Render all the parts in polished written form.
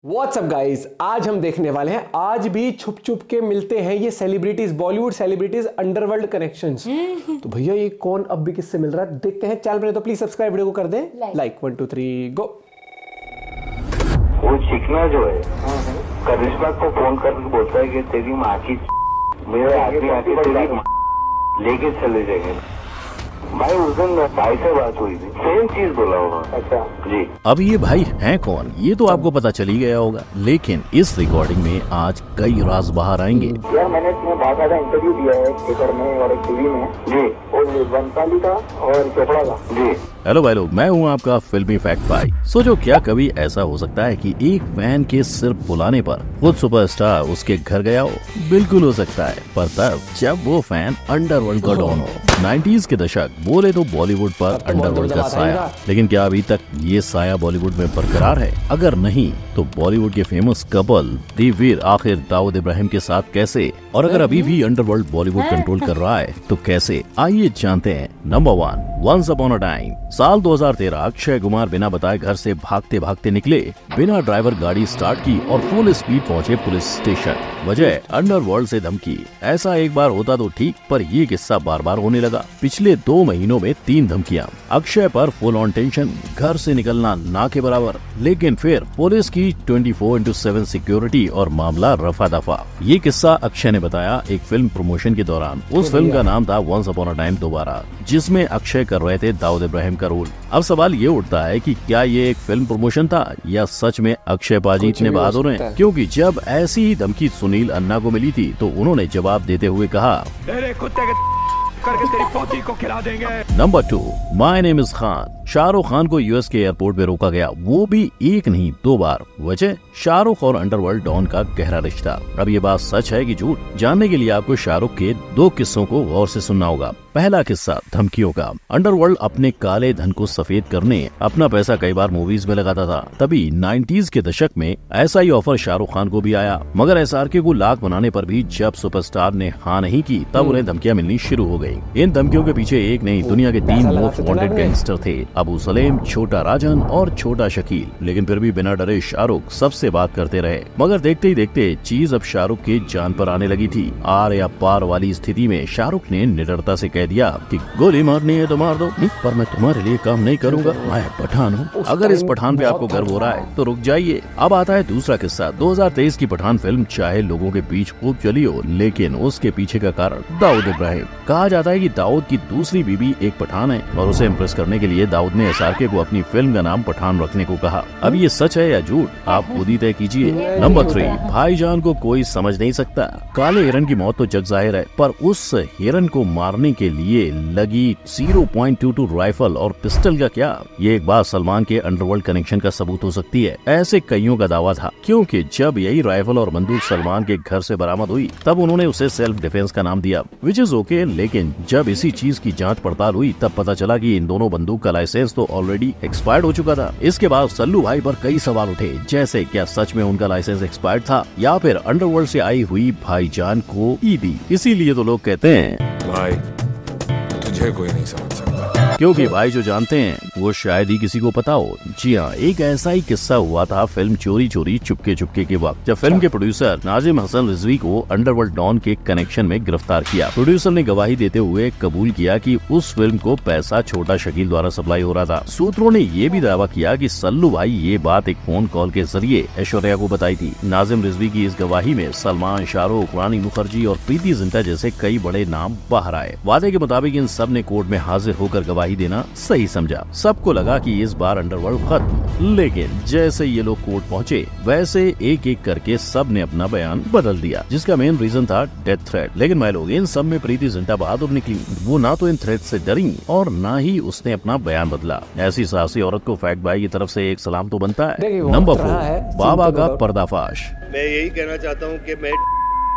WhatsApp guys, आज हम देखने वाले हैं आज भी छुप छुप के मिलते हैं ये celebrities, Bollywood celebrities underworld connections. तो भैया ये कौन अब भी किससे मिल रहा है देखते हैं। चैनल पर तो प्लीज सब्सक्राइब, वीडियो को कर दें लाइक। 1 2 3 गो। वो चिकना जो है करिश्मा को फोन करके बोलता है कि तेरी माँ की मेरे आदमी आके तेरी लेके चले जाएंगे। भाई उस दिन भाई से बात हुई थी, सेम चीज बोला होगा। अच्छा जी। अब ये भाई हैं कौन, ये तो आपको पता चल ही गया होगा, लेकिन इस रिकॉर्डिंग में आज कई राज बाहर आएंगे। यार मैंने तुम्हें बहुत ज्यादा इंटरव्यू दिया है पेपर में और एक टीवी में जी, और वंशाली का और चोपड़ा का जी। हेलो भाई लोग, मैं हूँ आपका फिल्मी फैक्ट भाई। सोचो क्या कभी ऐसा हो सकता है कि एक फैन के सिर्फ बुलाने पर खुद सुपरस्टार उसके घर गया हो? बिल्कुल हो सकता है, पर तब जब वो फैन अंडरवर्ल्ड का डॉन हो। 90s के दशक बोले तो बॉलीवुड पर अंडरवर्ल्ड का साया, लेकिन क्या अभी तक ये साया बॉलीवुड में बरकरार है? अगर नहीं तो बॉलीवुड के फेमस कपल दीपवीर आखिर दाऊद इब्राहिम के साथ कैसे, और अगर अभी भी अंडरवर्ल्ड बॉलीवुड कंट्रोल कर रहा है तो कैसे? आइए जानते हैं। Number 1, once upon a time. साल 2013 अक्षय कुमार बिना बताए घर से भागते भागते निकले, बिना ड्राइवर गाड़ी स्टार्ट की और फुल स्पीड पहुंचे पुलिस स्टेशन। वजह अंडरवर्ल्ड से धमकी। ऐसा एक बार होता तो ठीक, पर ये किस्सा बार बार होने लगा। पिछले 2 महीनों में 3 धमकियां। अक्षय पर फुल ऑन टेंशन, घर से निकलना ना के बराबर, लेकिन फिर पुलिस की 24/7 सिक्योरिटी और मामला रफा दफा। ये किस्सा अक्षय ने बताया एक फिल्म प्रमोशन के दौरान। उस फिल्म का नाम था वंस अपॉन अ टाइम दोबारा, जिसमें अक्षय कर रहे थे दाऊद इब्राहिम का रोल। अब सवाल ये उठता है कि क्या ये एक फिल्म प्रमोशन था या सच में अक्षय पाजी इतने बहादुर हैं? क्योंकि जब ऐसी ही धमकी सुनील अन्ना को मिली थी तो उन्होंने जवाब देते हुए कहा, करके तेरी पोती को खिला देंगे। Number 2, my name is Khan. Shahrukh Khan को यूएस के एयरपोर्ट में रोका गया, वो भी एक नहीं 2 बार। वजह शाहरुख और अंडरवर्ल्ड डॉन का गहरा रिश्ता। अब ये बात सच है कि झूठ, जानने के लिए आपको शाहरुख के 2 किस्सों को गौर से सुनना होगा। पहला किस्सा धमकियों का। अंडरवर्ल्ड अपने काले धन को सफेद करने अपना पैसा कई बार मूवीज में लगाता था। तभी 90s के दशक में ऐसा ही ऑफर शाहरुख खान को भी आया, मगर एसआरके को लाख बनाने पर भी जब सुपरस्टार ने हाँ नहीं की तब उन्हें धमकियां मिलनी शुरू हो गयी। इन धमकियों के पीछे एक नहीं दुनिया के 3 मोस्ट वांटेड गैंगस्टर थे, अबू सलेम, छोटा राजन और छोटा शकील। लेकिन फिर भी बिना डरे शाहरुख सबसे बात करते रहे। मगर देखते ही देखते चीज अब शाहरुख के जान पर आने लगी थी। आर या पार वाली स्थिति में शाहरुख ने निडरता से कह दिया कि गोली मारनी है तो मार दो, पर मैं तुम्हारे लिए काम नहीं करूंगा, मैं पठान हूँ। अगर इस पठान पे आपको गर्व हो रहा है तो रुक जाइए। अब आता है दूसरा किस्सा। 2023 की पठान फिल्म चाहे लोगों के बीच खूब चली हो, लेकिन उसके पीछे का कारण दाऊद इब्राहिम। कहा जाता है कि दाऊद की दूसरी बीवी एक पठान है और उसे इम्प्रेस करने के लिए दाऊद ने एसआरके को अपनी फिल्म का नाम पठान रखने को कहा। अब ये सच है या झूठ, आप खुद ही तय कीजिए। नंबर 3, भाईजान को कोई समझ नहीं सकता। काले हिरन की मौत तो जग जाहिर है, पर उस हिरन को मारने के लिए लगी 0.22 राइफल और पिस्टल का क्या? ये एक बार सलमान के अंडरवर्ल्ड कनेक्शन का सबूत हो सकती है, ऐसे कईयों का दावा था। क्योंकि जब यही राइफल और बंदूक सलमान के घर से बरामद हुई तब उन्होंने उसे सेल्फ डिफेंस का नाम दिया, विच इज ओके। लेकिन जब इसी चीज की जांच पड़ताल हुई तब पता चला कि इन दोनों बंदूक का लाइसेंस तो ऑलरेडी एक्सपायर्ड हो चुका था। इसके बाद सल्लू भाई पर कई सवाल उठे, जैसे क्या सच में उनका लाइसेंस एक्सपायर्ड था या फिर अंडरवर्ल्ड से आई हुई भाईजान को ईदी। इसीलिए तो लोग कहते हैं भाई तुझे कोई नहीं समझ सकता, क्योंकि भाई जो जानते हैं वो शायद ही किसी को पता हो। जी हाँ, एक ऐसा ही किस्सा हुआ था फिल्म चोरी चोरी चुपके चुपके के वक्त, जब फिल्म के प्रोड्यूसर नाजिम हसन रिजवी को अंडरवर्ल्ड डॉन के कनेक्शन में गिरफ्तार किया। प्रोड्यूसर ने गवाही देते हुए कबूल किया कि उस फिल्म को पैसा छोटा शकील द्वारा सप्लाई हो रहा था। सूत्रों ने ये भी दावा किया कि सल्लू भाई ये बात एक फोन कॉल के जरिए ऐश्वर्या को बताई थी। नाजिम रिजवी की इस गवाही में सलमान, शाहरुख, रानी मुखर्जी और प्रीति जिंटा जैसे कई बड़े नाम बाहर आए। वादे के मुताबिक इन सब ने कोर्ट में हाजिर होकर गवाही देना सही समझा। सबको लगा कि इस बार अंडरवर्ल्ड खत्म, लेकिन जैसे ये लोग कोर्ट पहुंचे वैसे एक एक करके सब ने अपना बयान बदल दिया, जिसका मेन रीजन था डेथ थ्रेट। लेकिन भाई लोग, इन सब में प्रीति जिंटा बहादुर निकली। वो ना तो इन थ्रेट से डरी और ना ही उसने अपना बयान बदला। ऐसी साहसी औरत को फैक्ट भाई की तरफ से एक सलाम तो बनता है। नंबर 4, बाबा का पर्दाफाश। मैं यही कहना चाहता हूँ कि मैं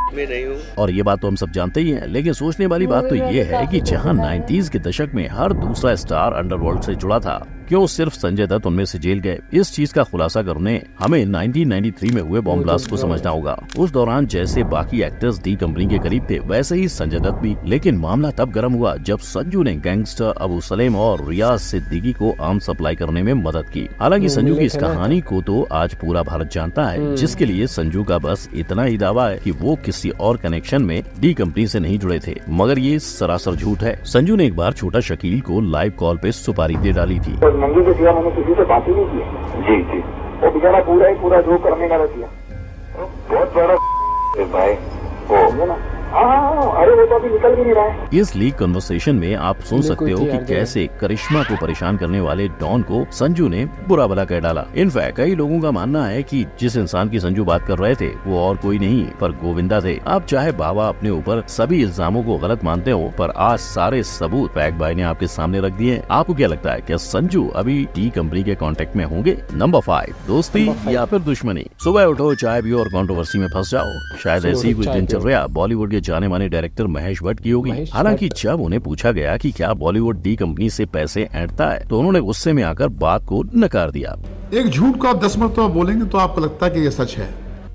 में नहीं हूँ। और ये बात तो हम सब जानते ही हैं, लेकिन सोचने वाली बात तो ये है कि जहाँ 90s के दशक में हर दूसरा स्टार अंडरवर्ल्ड से जुड़ा था, क्यों सिर्फ संजय दत्त उनमें से जेल गए। इस चीज का खुलासा करने हमें 1993 में हुए बॉम्ब ब्लास्ट को समझना होगा। उस दौरान जैसे बाकी एक्टर्स डी कंपनी के करीब थे, वैसे ही संजय दत्त भी। लेकिन मामला तब गर्म हुआ जब संजू ने गैंगस्टर अबू सलेम और रियाज सिद्दीकी को आर्म सप्लाई करने में मदद की। हालांकि संजू की इस कहानी को तो आज पूरा भारत जानता है, जिसके लिए संजू का बस इतना ही दावा है कि वो किसी और कनेक्शन में डी कंपनी से नहीं जुड़े थे, मगर ये सरासर झूठ है। संजू ने एक बार छोटा शकील को लाइव कॉल पे सुपारी दे डाली थी। मंगी के सिवा मैंने किसी से बात ही नहीं की। जी जी, वो बेचारा पूरा जो करने का रखिया बहुत बड़ा भाई वो ना। अरे वो तो अभी निकल भी नहीं रहा है। इस लीक कन्वर्सेशन में आप सुन सकते हो कि कैसे करिश्मा को परेशान करने वाले डॉन को संजू ने बुरा भला कह डाला। इनफैक्ट कई लोगों का मानना है कि जिस इंसान की संजू बात कर रहे थे वो और कोई नहीं पर गोविंदा थे। आप चाहे बाबा अपने ऊपर सभी इल्जामों को गलत मानते हो, पर आज सारे सबूत फैक्ट भाई ने आपके सामने रख दिए। आपको क्या लगता है, क्या संजू अभी डी कंपनी के कांटेक्ट में होंगे? नंबर 5, दोस्ती या फिर दुश्मनी। सुबह उठो, चाय पियो और कंट्रोवर्सी में फंस जाओ। शायद ऐसी कुछ दिनचर्या बॉलीवुड जाने माने डायरेक्टर महेश भट्ट की होगी। हालांकि जब उन्हें पूछा गया कि क्या बॉलीवुड डी कंपनी से पैसे ऐंठता है, तो उन्होंने गुस्से में आकर बात को नकार दिया। एक झूठ को आप 10 मरतबा बोलेंगे तो आपको लगता है कि ये सच है।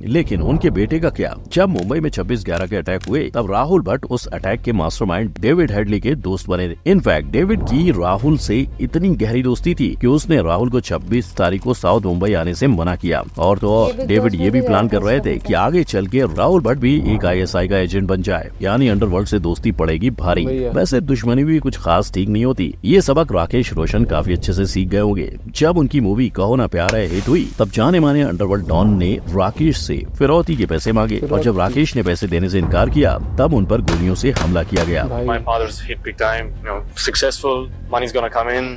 लेकिन उनके बेटे का क्या? जब मुंबई में 26/11 के अटैक हुए, तब राहुल भट्ट उस अटैक के मास्टरमाइंड डेविड हेडली के दोस्त बने थे। इनफैक्ट डेविड की राहुल से इतनी गहरी दोस्ती थी कि उसने राहुल को 26 तारीख को साउथ मुंबई आने से मना किया। और तो और डेविड ये भी प्लान कर रहे थे कि आगे चल के राहुल भट्ट भी एक ISI का एजेंट बन जाए, यानी अंडरवर्ल्ड से दोस्ती पड़ेगी भारी। वैसे दुश्मनी भी कुछ खास ठीक नहीं होती। ये सबक राकेश रोशन काफी अच्छे से सीख गए होंगे। जब उनकी मूवी कहो ना प्यार है हिट हुई, तब जाने माने अंडरवर्ल्ड डॉन ने राकेश से फिरौती के पैसे मांगे, और जब राकेश ने पैसे देने से इनकार किया, तब उन पर गोलियों से हमला किया गया। My father's hit big time, successful, money's gonna come in,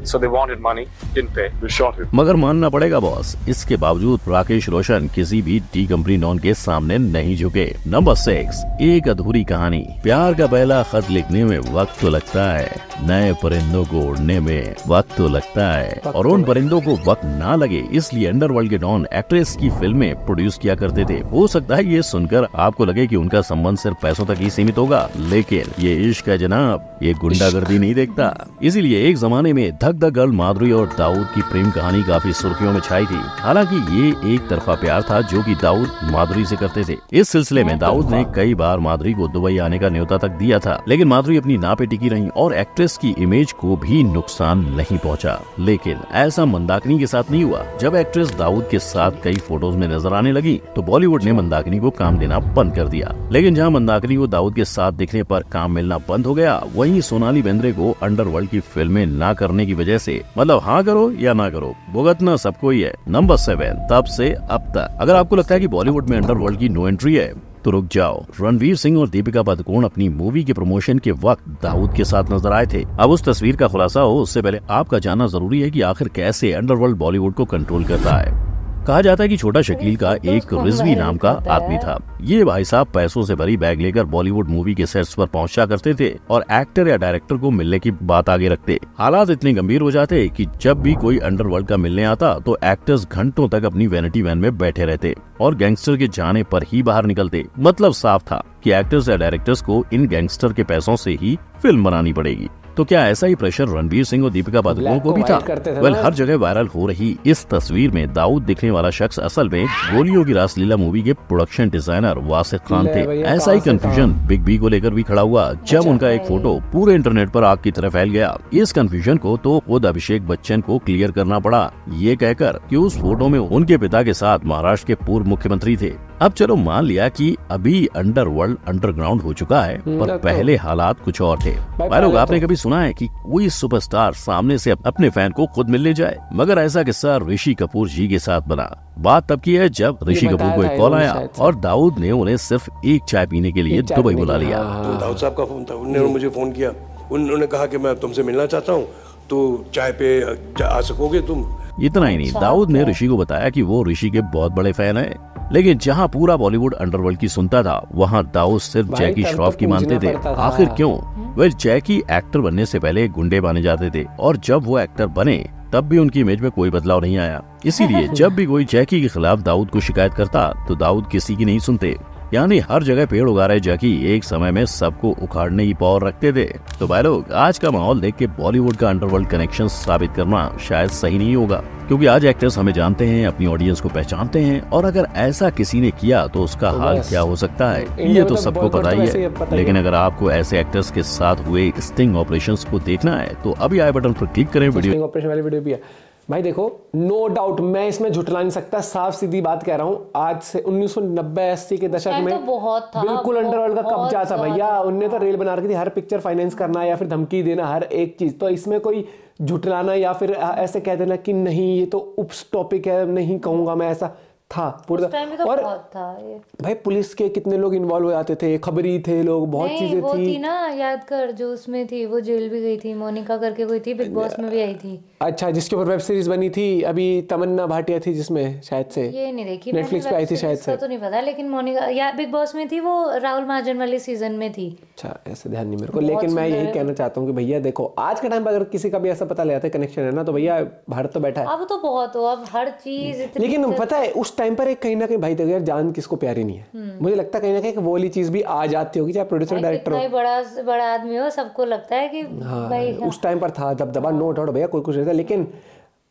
so they wanted money, didn't pay, they shot him. मगर मानना पड़ेगा बॉस, इसके बावजूद राकेश रोशन किसी भी डी कंपनी डॉन के सामने नहीं झुके। नंबर 6, एक अधूरी कहानी। प्यार का पहला खत लिखने में वक्त तो लगता है, नए परिंदों को उड़ने में वक्त तो लगता है, और उन परिंदों को वक्त ना लगे इसलिए अंडरवर्ल्ड के डॉन एक्ट्रेस की फिल्में प्रोड्यूस किया करते थे। हो सकता है ये सुनकर आपको लगे कि उनका संबंध सिर्फ पैसों तक ही सीमित होगा, लेकिन ये इश्क है जनाब, ये गुंडागर्दी नहीं देखता। इसीलिए एक जमाने में धक धक गर्ल माधुरी और दाऊद की प्रेम कहानी काफी सुर्खियों में छाई थी। हालांकि ये एक तरफा प्यार था जो कि दाऊद माधुरी से करते थे। इस सिलसिले में दाऊद ने कई बार माधुरी को दुबई आने का न्योता तक दिया था, लेकिन माधुरी अपनी नाव पे टिकी रही और एक्ट्रेस की इमेज को भी नुकसान नहीं पहुंचा। लेकिन ऐसा मंदाकिनी के साथ नहीं हुआ। जब एक्ट्रेस दाऊद के साथ कई फोटोज में नजर आने लगी, तो बॉलीवुड ने मंदाकिनी को काम देना बंद कर दिया। लेकिन जहां मंदाकिनी को दाऊद के साथ दिखने पर काम मिलना बंद हो गया, वहीं सोनाली बेंद्रे को अंडरवर्ल्ड की फिल्में ना करने की वजह से, मतलब हाँ करो या ना करो, भुगतना सबको ही है। नंबर 7, तब से अब तक। अगर आपको लगता है कि बॉलीवुड में अंडरवर्ल्ड की नो एंट्री है, तो रुक जाओ। रणवीर सिंह और दीपिका पादुकोण अपनी मूवी के प्रमोशन के वक्त दाऊद के साथ नजर आए थे। अब उस तस्वीर का खुलासा हो उससे पहले आपका जानना जरूरी है कि आखिर कैसे अंडरवर्ल्ड बॉलीवुड को कंट्रोल करता है। कहा जाता है कि छोटा शकील का एक रिजवी नाम का आदमी था। ये भाई साहब पैसों से भरी बैग लेकर बॉलीवुड मूवी के सेट्स पर पहुंचा करते थे और एक्टर या डायरेक्टर को मिलने की बात आगे रखते। हालात इतने गंभीर हो जाते कि जब भी कोई अंडरवर्ल्ड का मिलने आता तो एक्टर्स घंटों तक अपनी वैनिटी वैन में बैठे रहते और गैंगस्टर के जाने पर ही बाहर निकलते। मतलब साफ था कि एक्टर्स या डायरेक्टर्स को इन गैंगस्टर के पैसों से ही फिल्म बनानी पड़ेगी। तो क्या ऐसा ही प्रेशर रणवीर सिंह और दीपिका पादुकोण को भी था? वेल, हर जगह वायरल हो रही इस तस्वीर में दाऊद दिखने वाला शख्स असल में गोलियों की रासलीला मूवी के प्रोडक्शन डिजाइनर वासिक खान थे। ऐसा ही कंफ्यूजन बिग बी को लेकर भी खड़ा हुआ जब उनका एक फोटो पूरे इंटरनेट पर आग की तरह फैल गया। इस कंफ्यूजन को तो खुद अभिषेक बच्चन को क्लियर करना पड़ा, ये कहकर कि उस फोटो में उनके पिता के साथ महाराष्ट्र के पूर्व मुख्यमंत्री थे। अब चलो मान लिया कि अभी अंडरवर्ल्ड अंडरग्राउंड हो चुका है, पर पहले हालात कुछ और थे। भाई लोग, आपने कभी सुना है कि कोई सुपरस्टार सामने से अपने फैन को खुद मिलने जाए? मगर ऐसा किस्सा ऋषि कपूर जी के साथ बना। बात तब की है जब ऋषि कपूर को एक कॉल आया और दाऊद ने उन्हें सिर्फ एक चाय पीने के लिए दुबई बुला लिया। तो दाऊद साहब का फोन था, उन्होंने मुझे फोन किया, उन्होंने कहा कि मैं तुमसे मिलना चाहता हूँ, तो चाय पे आ सकोगे तुम? इतना ही नहीं, दाऊद ने ऋषि को बताया कि वो ऋषि के बहुत बड़े फैन हैं। लेकिन जहां पूरा बॉलीवुड अंडरवर्ल्ड की सुनता था, वहां दाऊद सिर्फ जैकी श्रॉफ की मानते थे। आखिर क्यों? वह जैकी एक्टर बनने से पहले गुंडे माने जाते थे और जब वो एक्टर बने तब भी उनकी इमेज में कोई बदलाव नहीं आया। इसीलिए जब भी कोई जैकी के खिलाफ दाऊद को शिकायत करता तो दाऊद किसी की नहीं सुनते। यानी हर जगह पेड़ उगा रहे जैकी एक समय में सबको उखाड़ने की पावर रखते थे। तो भाई लोग, आज का माहौल देख के बॉलीवुड का अंडरवर्ल्ड कनेक्शन साबित करना शायद सही नहीं होगा, क्योंकि आज एक्टर्स हमें जानते हैं, अपनी ऑडियंस को पहचानते हैं, और अगर ऐसा किसी ने किया तो उसका हाल क्या हो सकता है ये तो सबको पता ही है। लेकिन अगर आपको ऐसे एक्टर्स के साथ हुए स्टिंग ऑपरेशंस को देखना है तो अभी आई बटन पर क्लिक करें। वीडियो ऑपरेशन वाली वीडियो भी है भाई, देखो नो डाउट, मैं इसमें झुठला नहीं सकता, साफ सीधी बात कह रहा हूँ। आज से 1990-80 के दशक में तो बहुत था, बिल्कुल अंडरवर्ल्ड का कब्जा था भैया। उनने तो रेल बना रखी थी, हर पिक्चर फाइनेंस करना या फिर धमकी देना, हर एक चीज। तो इसमें कोई झुठलाना या फिर ऐसे कह देना कि नहीं ये तो उप्स टॉपिक है, नहीं कहूंगा मैं, ऐसा था पूरा। तो और बहुत था ये। भाई पुलिस के कितने लोग इन्वॉल्व हो जाते थे, खबरी थे लोग, बहुत चीजें वो थी ना, याद कर, जो उसमें थी वो जेल भी गई थी, मोनिका करके कोई थी, बिग बॉस में भी आई थी। अच्छा, जिसके ऊपर वेब सीरीज बनी थी अभी, तमन्ना भाटिया थी जिसमें, शायद से ये नहीं देखी, नेटफ्लिक्स पे आई थी शायद से, तो नहीं पता, लेकिन मोनिका या बिग बॉस में थी, वो राहुल महाजन वाले सीजन में थी। अच्छा, ऐसे ध्यान नहीं मेरे को। लेकिन मैं यही कहना चाहता हूँ कि भैया देखो, आज के टाइम पर अगर किसी का भी ऐसा पता लगाता है कनेक्शन है ना, तो भैया भारत तो बैठा है। अब तो बहुत हो, अब हर चीज। लेकिन पता है उस टाइम पर एक कहीं ना कहीं भाई देखो यार, जान किसको प्यारी नहीं है। मुझे लगता है कहीं ना कहीं वो वाली चीज भी आ जाती होगी, चाहे प्रोड्यूसर डायरेक्टर हो, बड़ा आदमी हो, सबको लगता है कि भाई उस टाइम पर था दबदबा, नो डाउट भैया, कोई कुछ नहीं था। लेकिन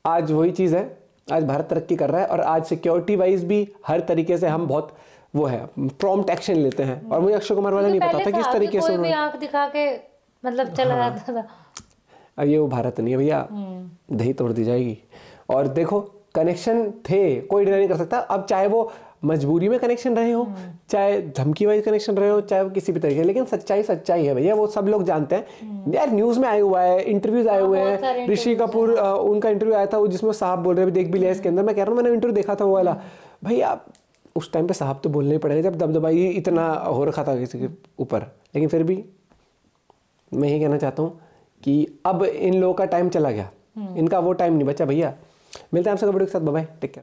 आज वही चीज है, आज भारत तरक्की कर रहा है, और आज सिक्योरिटी वाइज भी हर तरीके से हम बहुत वो है, प्रॉम्प्ट एक्शन लेते हैं। और मुझे अक्षय कुमार वाला नहीं पता था किस तरीके से कोई भी आंख दिखा के मतलब चला जाता था। अब ये वो भारत नहीं है भैया, दही तोड़ दी जाएगी। और देखो कनेक्शन थे, कोई डिनाई नहीं कर सकता। अब चाहे वो मजबूरी में कनेक्शन रहे हो, चाहे धमकी वाइज कनेक्शन रहे हो, चाहे वो किसी भी तरीके, लेकिन सच्चाई सच्चाई है भैया, वो सब लोग जानते हैं यार। न्यूज में आए हुआ है, इंटरव्यूज आए हुए हैं, ऋषि कपूर उनका इंटरव्यू आया था वो जिसमें साहब बोल रहे हैं, देख भी लिया इसके अंदर। मैं कह रहा हूँ, मैंने इंटरव्यू देखा था वो वाला, भैया उस टाइम पे साहब तो बोलना ही पड़ेगा जब दबदबाई इतना हो रखा था किसी के ऊपर। लेकिन फिर भी मैं ये कहना चाहता हूँ कि अब इन लोगों का टाइम चला गया, इनका वो टाइम नहीं बचा भैया। मिलते हैं आपसे वीडियो के साथ, बाय बाय, टेक केयर।